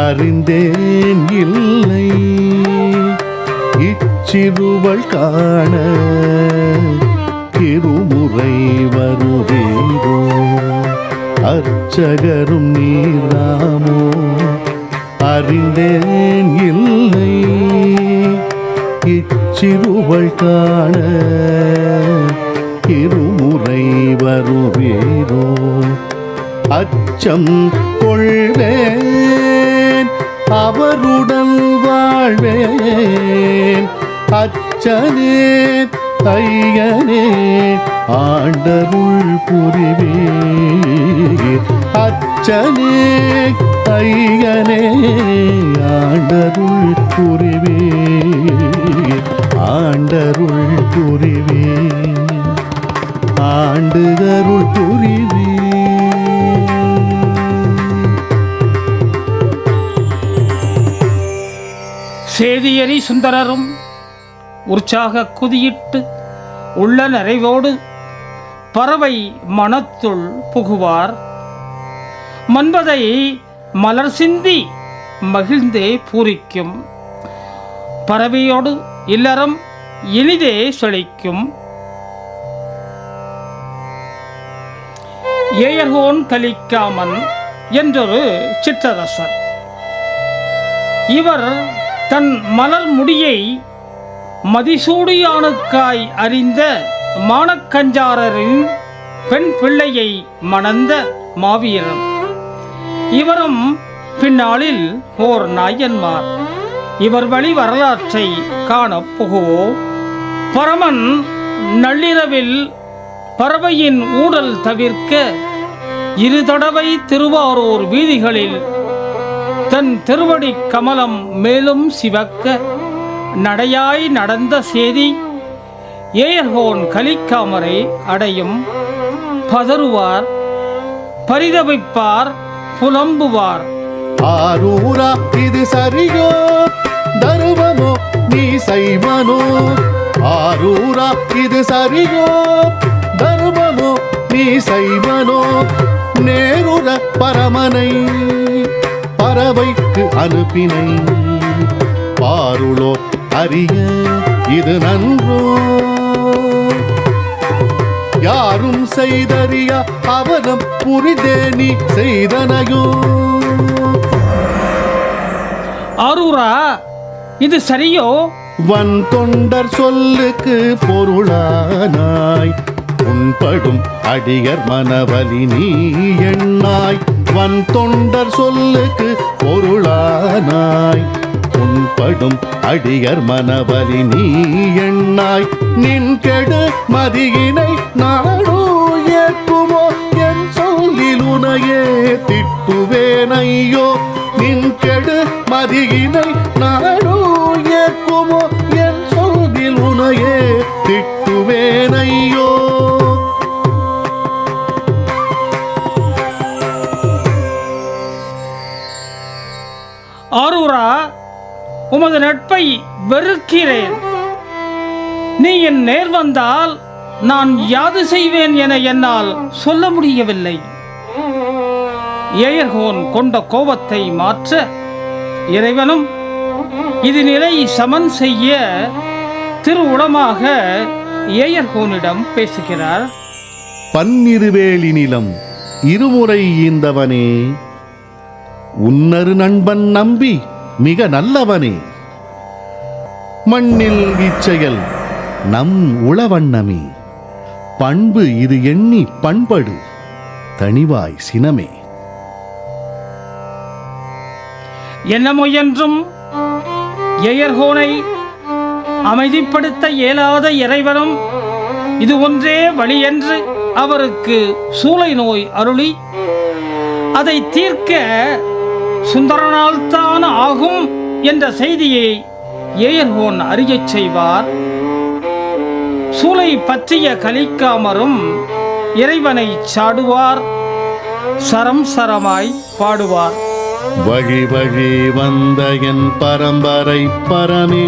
அறிந்தேன் இல்லை இச்சிறுவள் காண இருமுறை வருவீரோ அர்ச்சகரும் நீர்தாமோ அறிந்தேன் இல்லை இச்சிறுவள் காண இருமுறை வருவீரோ அச்சம் கொள்வேன் அவருடன் வாழ்வேன் அச்சனே ஐயனே ஆண்டருள் புரிவீர் அச்சனே ஐயனே ஆண்டருள் புரிவீர் ஆண்டருள் புரிவீர் ஆண்டுதருள் புரிவீர். சேதியரி சுந்தரரும் உற்சாக குதியிட்டு உள்ள நிறைவோடு பறவை மனத்துள் புகுவார். மன்பதை மலர் சிந்தி மகிழ்ந்தே பூரிக்கும். பறவையோடு இல்லறம் இனிதே செழிக்கும். ஏயர்கோன் கலிக்காமன் என்றொரு சிற்றரசர். இவர் தன் மலர் முடியை மதிசூடியானுக்காய் அறிந்த மானக்கஞ்சாரரின் பெண் பிள்ளையை மணந்த மாவீரன். இவரும் பின்னாளில் ஓர் நாயன்மார். இவர் வழி வரலாற்றை காண புகுவோம். பரமன் நள்ளிரவில் பறவையின் ஊடல் தவிர்க்க 2 தடவை திருவாரூர் வீதிகளில் தன் திருவடி கமலம் மேலும் சிவக்க நடையாய் நடந்த சேதி ஏயர்கோன் கலிக்காமரை அடையும். பதறுவார், பரிதவிப்பார், புலம்புவார். ஆரூரா இது சரியோ தருமமோ நீ செய்வனோ? ஆரூரா இது சரியோ தருமமோ நீ செய்வனோ? நேருர பரமனை பறவைக்கு அனுப்பினை பாருளோ அறிய இது நன்றோ? யாரும் செய்தறிய அவலம் புரிதே நீ செய்தனையோ? ஆரூரா இது சரியோ? வன் தொண்டர் சொல்லுக்கு பொருளானாய் உன்படும் அடியர் மனவலி நீ எண்ணாய். வன் தொண்டர் சொல்லுக்கு பொருளானாய் உன்படும் அடியர் மனவலி நீ எண்ணாய். நின் கெடு மதியினை நாடோ ஏற்குமோ என் சொல்லில் உனையே திட்டுவேனையோ? நின் கெடு மதியினை நாடோ ஏற்குமோ என் சொல்லில் உனையே திட்டுவேனையோ? ஆரூரா உமது நட்பை வெறுக்கிறேன். நீ என் நேர் வந்தால் நான் யாது செய்வேன் என என்னால் சொல்ல முடியவில்லை. ஏயர்கோன் கொண்ட கோபத்தை மாற்ற இறைவனும் இது நிலை சமன் செய்ய திருவுளமாக ஏயர்கோனிடம் பேசுகிறார். பன்னிருவேலி நிலம் இருமுறை ஈந்தவனே, உன்னரு நண்பன் நம்பி மிக நல்லவனே, மண்ணில் இச்செயல் நம் உளவண்ணமே, பண்பு இது எண்ணி பண்படு தனிவாய் சினமே. என்ன முயன்றும் ஏயர்கோனை அமைதிப்படுத்த இயலாத இறைவனும் இது ஒன்றே வழி என்று அவருக்கு சூளை நோய் அருளி அதை தீர்க்க சுந்தரனால் தான் ஆகும் என்ற செய்தியை ஏயர்கோன் அறியச் செய்வார். சூளை பற்றிய கலிக்காமரும் இறைவனை சாடுவார், சரம் சரமாய் பாடுவார். வழி வழி வந்த என் பரம்பரை பரமே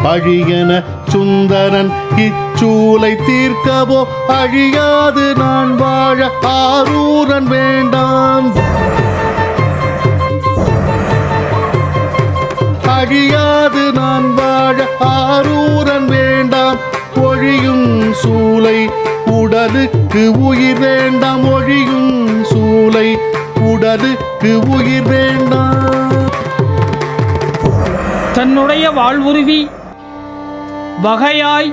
பழியன சுந்தரன் இச்சூலை தீர்க்கவோ அழியாது நான் வாழ ஆரூரன் வேண்டாம். அழியாது நான் வாழ ஆரூரன் வேண்டாம். ஒழியும் சூலை உடலுக்கு உயிர் வேண்டாம். ஒழியும் சூலை உடலுக்கு உயிர் வேண்டாம். தன்னுடைய வாழ்வுருவி வகையாய்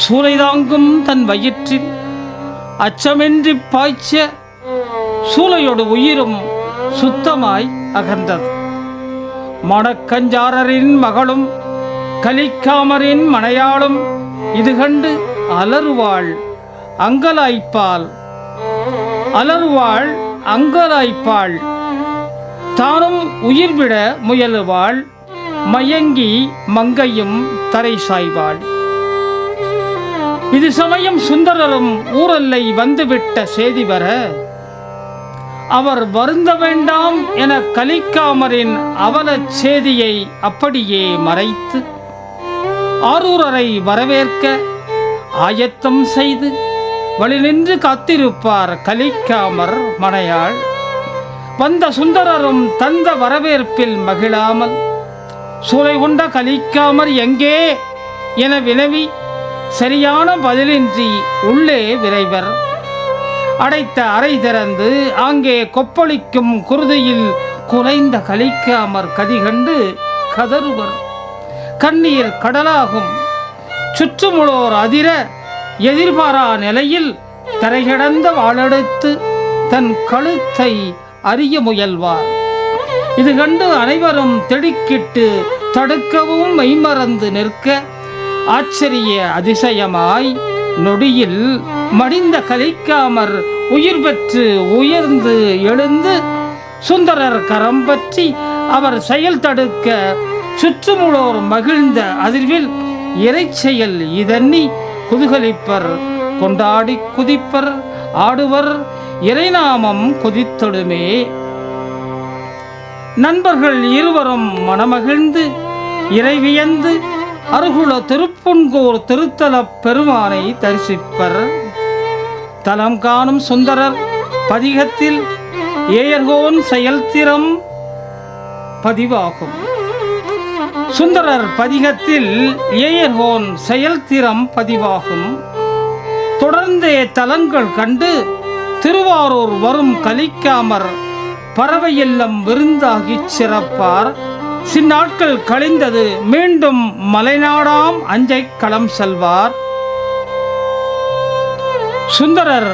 சூளை தாங்கும் தன் வயிற்றில் அச்சமின்றி பாய்ச்ச சூளையோடு உயிரும் சுத்தமாய் அகன்றது. மணக்கஞ்சாரரின் மகளும் கலிக்காமரின் மனையாளும் இது கண்டு அலறுவாள் அங்கலாய்ப்பாள். அலறுவாள் அங்கலாய்ப்பாள். தானும் உயிர் விட முயலுவாள். மயங்கி மங்கையும் தரை சாய்வாள். இது சமயம் சுந்தரரும் ஊரல்லை வந்துவிட்ட செய்தி வர அவர் வருந்த வேண்டாம் என கலிக்காமரின் அவலச் செய்தியை அப்படியே மறைத்து ஆரூரரை வரவேற்க ஆயத்தம் செய்து வழி நின்று காத்திருப்பார் கலிக்காமர் மனையாள். வந்த சுந்தரரும் தந்த வரவேற்பில் மகிழாமல் சூளை உண்ட கலிக்காமர் எங்கே என வினவி சரியான பதிலின்றி உள்ளே விரைவர். அடைத்த அறை திறந்து அங்கே கொப்பளிக்கும் குருதியில் குலைந்த கலிக்காமர் கதிகண்டு கதறுவர். கண்ணீர் கடலாகும். சுற்றுமுளோர் அதிர எதிர்பாரா நிலையில் தரைகிடந்த வாளெடுத்து தன் கழுத்தை அறிய முயல்வார். இது கண்டு அனைவரும் திடுக்கிட்டு தடுக்கவும் மெய்மறந்து நிற்க ஆச்சரிய அதிசயமாய் நொடியில் மடிந்த கலிக்காமர் உயிர் பெற்று உயர்ந்து எழுந்து சுந்தரர் கரம் பற்றி அவர் செயல் தடுக்க சுற்றுமுழோர் மகிழ்ந்த அதிர்வில் இறைச்செயல் இதன்னி குதூகலிப்பர், கொண்டாடி குதிப்பர், ஆடுவர், இறைநாமம் கொதித்தொடுமே. நண்பர்கள் இருவரும் மனமகிழ்ந்து இறைவியந்து அருகுல திருப்புன்கூர் திருத்தலப் பெருமானை தரிசிப்பர். தலம் காணும் சுந்தரர் பதிகத்தில் ஏயர்கோன் செயல்திறம் பதிவாகும். சுந்தரர் பதிகத்தில் ஏயர்கோன் செயல்திறம் பதிவாகும். தொடர்ந்தே தலங்கள் கண்டு திருவாரூர் வரும் கலிக்காமர் பறவையெல்லாம் விருந்தாகிச் சிறப்பார். சின்னாட்கள் கழிந்தது மீண்டும் மலைநாடாம் அஞ்சை களம் செல்வார். சுந்தரர்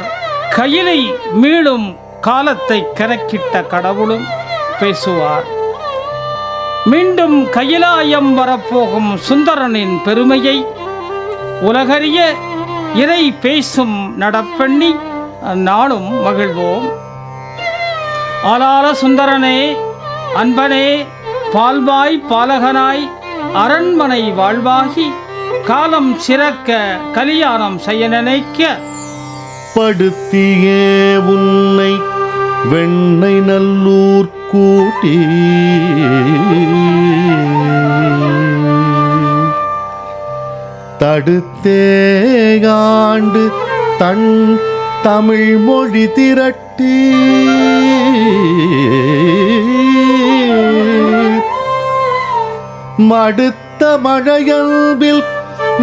கையிலை மீளும் காலத்தை கணக்கிட்ட கடவுளும் பேசுவார். மீண்டும் கையிலாயம் வரப்போகும் சுந்தரனின் பெருமையை உலகறிய இறை பேசும் நடப்பெண்ணி நாளும் மகிழ்வோம். ஆளாள சுந்தரனே, அன்பனே, பால்வாய் பாலகனாய் அரண்மனை வாழ்வாகி காலம் சிறக்க கலியாணம் செய்ய நினைக்க படுத்தியே உன்னை வெண்ணை நல்லூர் கூட்டி தடுத்தேகாண்டு தன் தமிழ் மொழி திரட்டி மடுத்த மழையல்பில்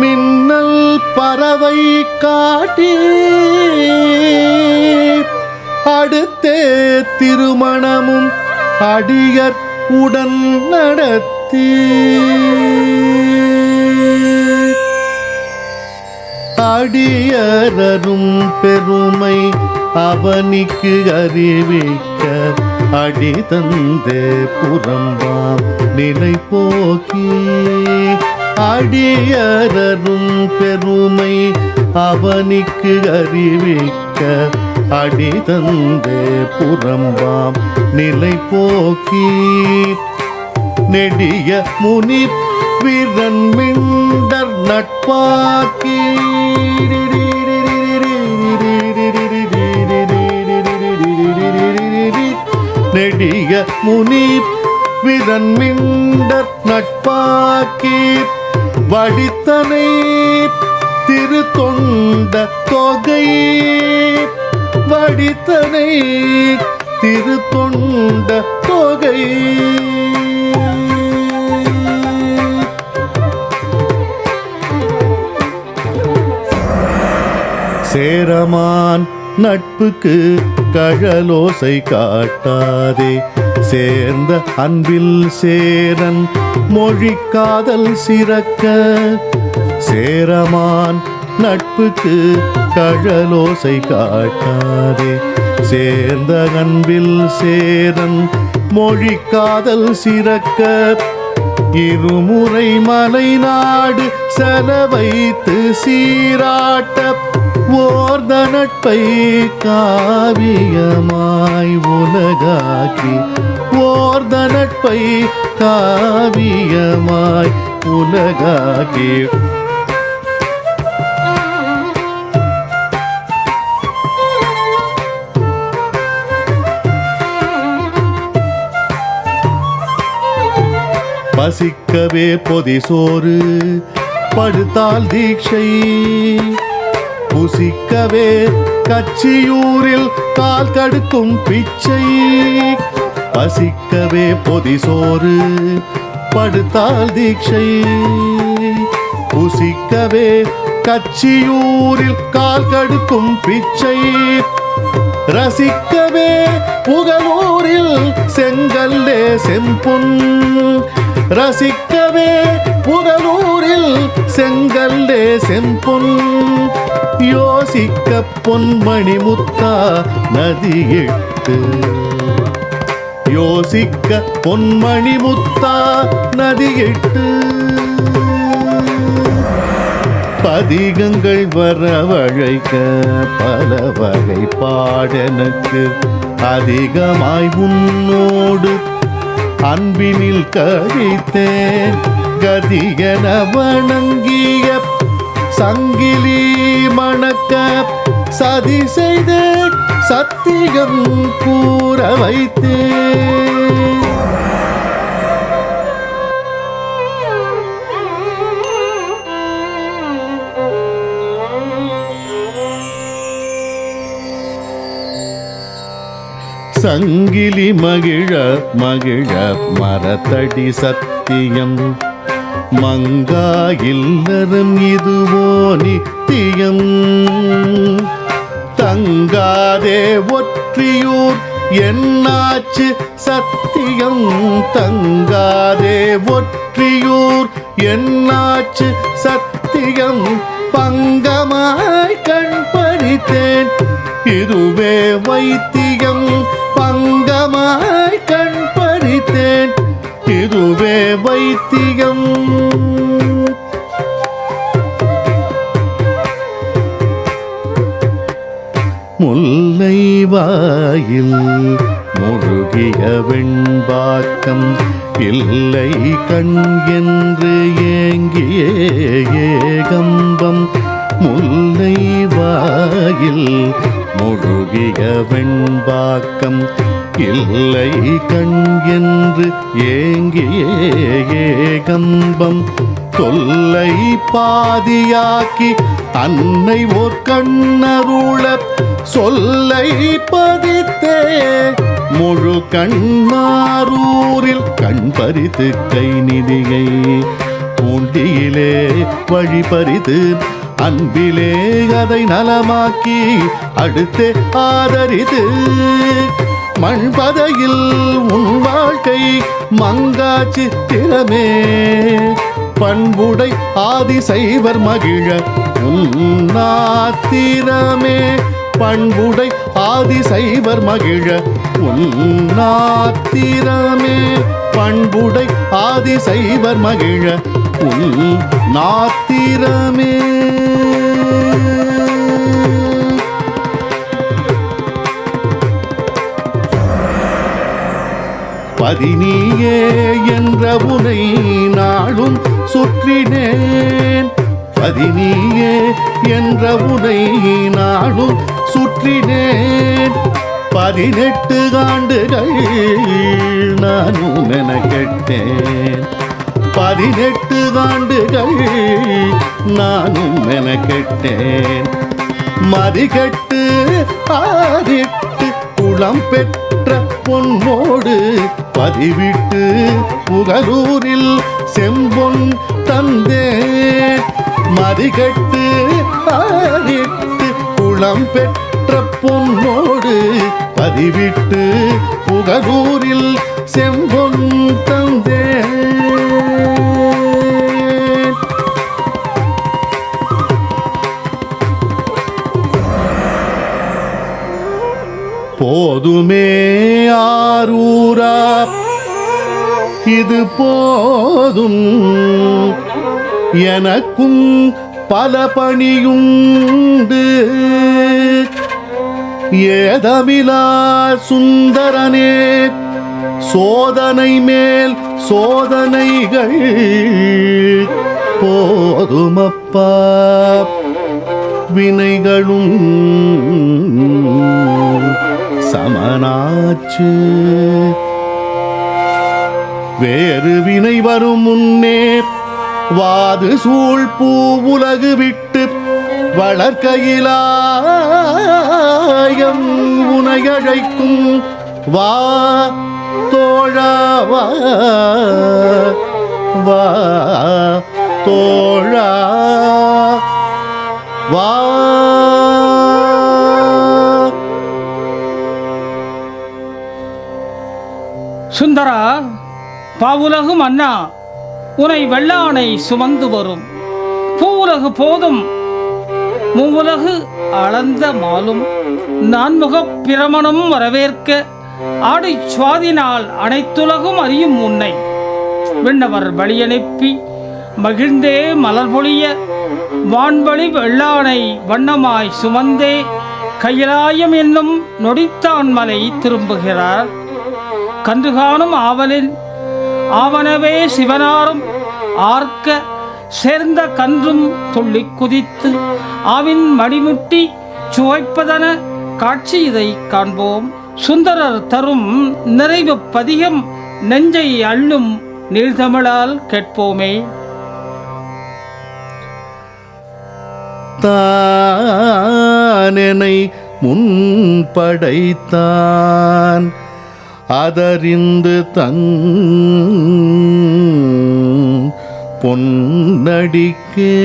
மின்னல் பறவை காட்டி அடுத்தே திருமணமும் அடியர் உடன் நடத்தி அடியரும் பெருமை அவனிக்கு அறிவிக்க அடி தந்தே புறம்பாம் நிலை போக்கி அடியரும் பெருமை அவனிக்கு அறிவிக்க அடி தந்தே புறம்பாம் நிலை போக்கி நெடிய முனி வீரன் மிண்டர் நட்பாக்கி நெடிய முனி வீரன் மிண்டர் நட்பாக்கி வடித்தனை திரு தொண்ட தொகை வடித்தனை திரு தொண்ட தொகை சேரமான் நட்புக்கு கழலோசை காட்டாதே சேர்ந்த அன்பில் சேரன் மொழி காதல் சிறக்க சேரமான் நட்புக்கு கழலோசை காட்டாதே சேர்ந்த அன்பில் சேரன் மொழி காதல் சிறக்க இருமுறை மலை நாடு செலவைத்து சீராட்ட ஓர்த நட்பை காவியமாய் உலகாக்கி ஓர்த நட்பை காவியமாய் உலகாக்கி பசிக்கவே பொதிசோறு படுத்தால் தீட்சை புசிக்கவே கச்சியூரில் கால் கடுக்கும் பிச்சை பசிக்கவே பொதிசோறு படுத்தால் தீட்சை புசிக்கவே கச்சியூரில் கால் கடுக்கும் பிச்சை ரசிக்கவே புகழூரில் செங்கல்லே செம்பொன் ரசிக்கவே புகழூரில் செங்கல்லே செம்பொன் யோசிக்க பொன்மணி முத்தா நதியிட்டு யோசிக்க பொன்மணி முத்தா நதியிட்டு பதிகங்கள் வரவழைக்க பல வகை பாடனுக்கு அதிகமாய் உன்னோடு அன்பினில் கழித்தேன் கதியன வணங்கிய சங்கிலி மணக்க சதி செய்த சத்தியம் கூற வைத்தேன். சங்கிலி மகிழ மகிழ மரத்தடி சத்தியம் மங்கா இல்லறம் இதுவோ நித்தியம் தங்காதே ஒற்றியூர் என்னாச்சு சத்தியம் தங்காதே ஒற்றியூர் என்னாச்சு சத்தியம் பங்கமாய் கண் பறித்தேன் இதுவே வைத்தியம் பங்கமாய் கண் பறித்தேன் இதுவே வைத்தியம். முல்லை வாயில் முழுகிய வெண்பாக்கம் இல்லை கண் என்று ஏங்கிய ஏகம்பம் முல்லை வாயில் முழுகிய வெண்பாக்கம் இல்லை கண் என்று ஏங்கிய ஏகம்பம் தொல்லை பாதியாக்கி அன்னை ஓர் கண்ணருள சொல்லை பதித்தே முழு கண்ணாரூரில் கண் பறித்து கை நிதியை பூண்டியிலே வழி பறித்து அன்பிலே அதை நலமாக்கி அடுத்து ஆதரித்து மண்பதையில் உன் வாழ்க்கை மங்காச்சி திறமே பண்புடை ஆதிசைவர் மகிழ உன்னாத்திரமே பண்புடை ஆதிசைவர் மகிழ உன்னாத்திரமே பண்புடை ஆதிசைவர் மகிழ உன்னாத்திரமே. பதினியே என்ற உனை நாளும் சுற்றினேன் பதினியே என்ற உனை நாளும் சுற்றினேன் 18 ஆண்டுகள் நானும் என கெட்டேன் 18 ஆண்டுகள் நானும் என கெட்டேன் மதிகட்டு ஆதிட்டு குளம் பெற்ற பொன்னோடு பதிவிட்டு புகழூரில் செம்பொன் தந்தேன் மதிகட்டு ஆதிட்டு குளம் பெற்ற பொன்னோடு பதிவிட்டு புகழூரில் செம்பொன் தந்தேன். போதுமே ஆரூரா இது போதும் எனக்கும் பல பணியுண்டு ஏதமிலா சுந்தரனே சோதனை மேல் சோதனைகள் போதுமப்பா வினைகளும் சமனாச்சு வேறு வினை வரும் முன்னே வாது சூழ் பூ உலகு விட்டு வளர்க்கையிலாயம் உனையழைக்கும் வா தோழா வா வா தோழா வா. சுந்தரா பாவுலகு மன்னா உனை வெள்ளானை சுமந்து வரும் பூவுலகு போதும் மூவுலகு அளந்த மாலும் நான்முகப் பிரமணம் வரவேற்க ஆடை சுவாதினால் அனைத்துலகும் அறியும் உன்னை விண்ணவர் வழியனுப்பி மகிழ்ந்தே மலர் பொழிய வான்வழி வெள்ளானை வண்ணமாய் சுமந்தே கைலாயம் என்னும் நொடித்தான் மலை திரும்புகிறார். கன்று காணும் ஆவலில் ஆவனவே சிவனாரும் ஆர்க்க சேர்ந்த கன்றும் துள்ளி குதித்து ஆவின் மடிமுட்டி சுவைப்பதன காட்சி இதை காண்போம். சுந்தரர் தரும் நிறைவு பதிகம் நெஞ்சை அள்ளும் நீள்தமிழால் கேட்போமே. தானெனை முன்படைத்தான் அதறிந்து பொன்னடிக்கே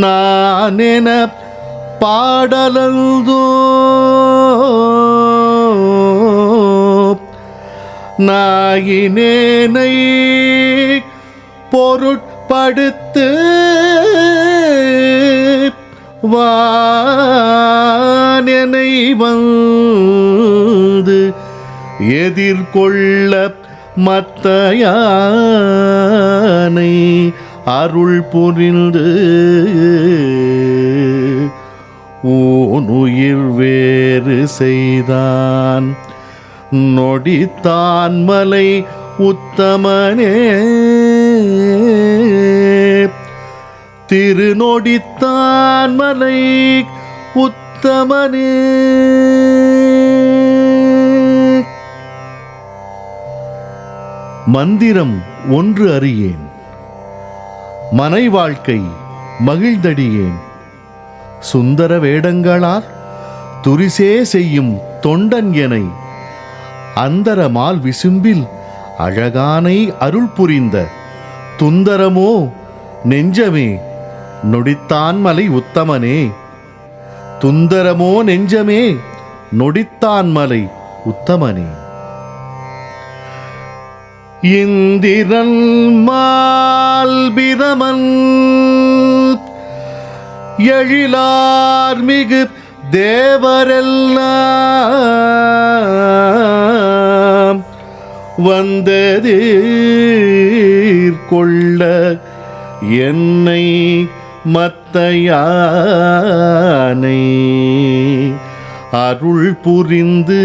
நானென பாடலல்தோ நாயினேனை பொருட்படுத்து வானெனை வந்து எதிர்கொள்ள மத்தையானை அருள் புரிந்து ஊனுயிர் வேறு செய்தான் நொடித்தான் மலை உத்தமனே திருநொடித்தான் மலை உத்தமனே. மந்திரம் ஒன்று அறியேன் மனை வாழ்க்கை மகிழ்ந்தடியேன் சுந்தர வேடங்களால் துரிசே செய்யும் தொண்டன் எனை அந்தரமால் விசும்பில் அழகானை அருள் புரிந்த துந்தரமோ நெஞ்சமே நொடித்தான் மலை உத்தமனே துந்தரமோ நெஞ்சமே நொடித்தான் மலை உத்தமனே. இந்திரன் மால்பிரமன் எழிலார் மிகு தேவரெல்லாம் வந்ததீர்கொள்ள என்னை மத்தையானை அருள் புரிந்து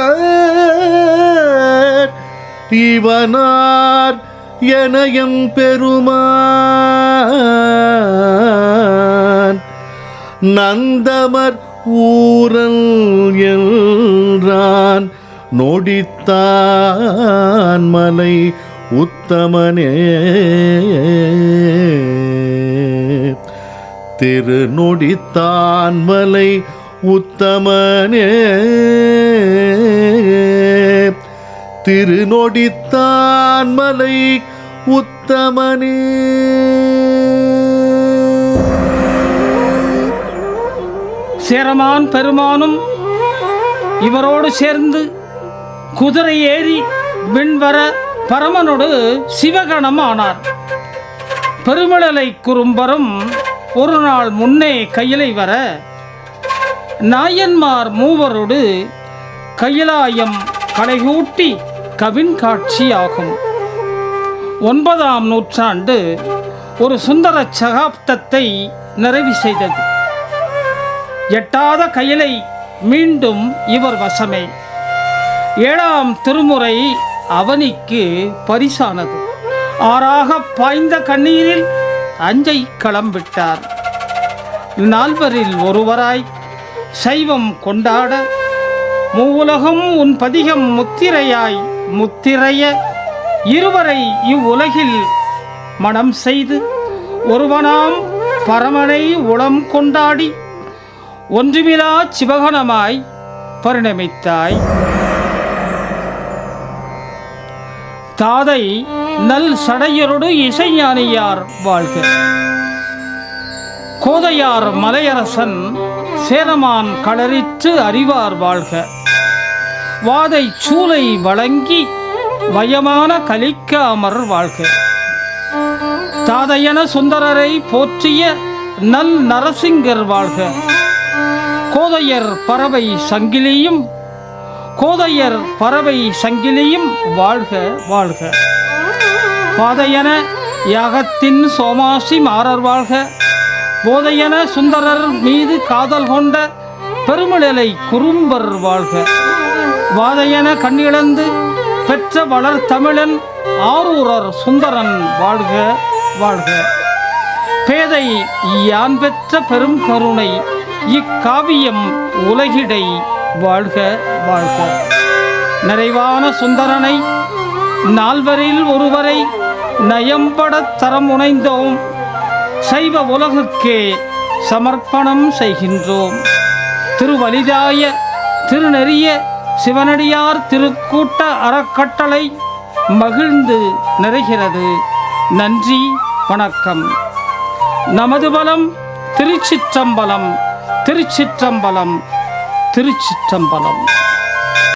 மந்திரமாமுனிவர் இவனார் எனயம் பெருமான் நந்தமர் ஊரல் என்றான் நொடித்தான் மலை உத்தமனே திருநொடித்தான் மலை உத்தமனே திருநொடித்தான் மலை உத்தமனே. சேரமான் பெருமானும் இவரோடு சேர்ந்து குதிரை ஏறி விண்வர பரமனோடு சிவகணம் ஆனார். பெருமிழலை குறும்பரும் ஒரு நாள் முன்னே கையிலை வர நாயன்மார் மூவரோடு கையிலாயம் களைகூட்டி கவின் காட்சி ஆகும். 9ஆம் நூற்றாண்டு ஒரு சுந்தர சகாப்தத்தை நிறைவு செய்தது. எட்டாத கையிலை மீண்டும் இவர் வசமே. 7ஆம் திருமுறை அவனிக்கு பரிசானது. ஆறாக பாய்ந்த கண்ணீரில் அஞ்சை களம்பிட்டார். 4வரில் ஒருவராய் சைவம் கொண்டாட மூவுலகம் உன் பதிகம் முத்திரையாய் முத்திரைய இருவரை இவ்வுலகில் மனம் செய்து ஒருவனாம் பரமனை உளம் கொண்டாடி ஒன்றுமிலா சிவகணமாய் பரிணமித்தாய். தாதை நல் சடையரோடு இசைஞானியார் வாழ்க. கோதையார் மலையரசன் சேரமான் களரிற்று அறிவார் வாழ்க. வாதை சூலை வழங்கி வயமான கலிக்க அமர் வாழ்க. தாதையன சுந்தரரை போற்றிய நல் நரசிங்கர் வாழ்க. கோதையர் பறவை சங்கிலியும் கோதையர் பறவை சங்கிலியும் வாழ்க வாழ்க. பாதையன யாகத்தின் சோமாசி மாறர் வாழ்க. போதையன சுந்தரர் மீது காதல் கொண்ட பெருமிழலை குறும்பர் வாழ்க. வாதையன கண்ணிழந்து பெற்ற வளர் தமிழன் ஆரூரர் சுந்தரன் வாழ்க வாழ்க. பேதை யான் பெற்ற பெரும் கருணை இக்காவியம் உலகிடை வாழ்க வாழ்க. நிறைவான சுந்தரனை நால்வரில் ஒருவரை நயம்படத் தரம் உணைந்தோம். சைவ உலகுக்கே சமர்ப்பணம் செய்கின்றோம். திருவலிதாய திருநெறிய சிவனடியார் திருக்கூட்ட அறக்கட்டளை மகிழ்ந்து நிறைகிறது. நன்றி வணக்கம். நமது பலம் திருச்சிற்றம்பலம் திருச்சிற்றம்பலம் திருச்சிற்றம்பலம்.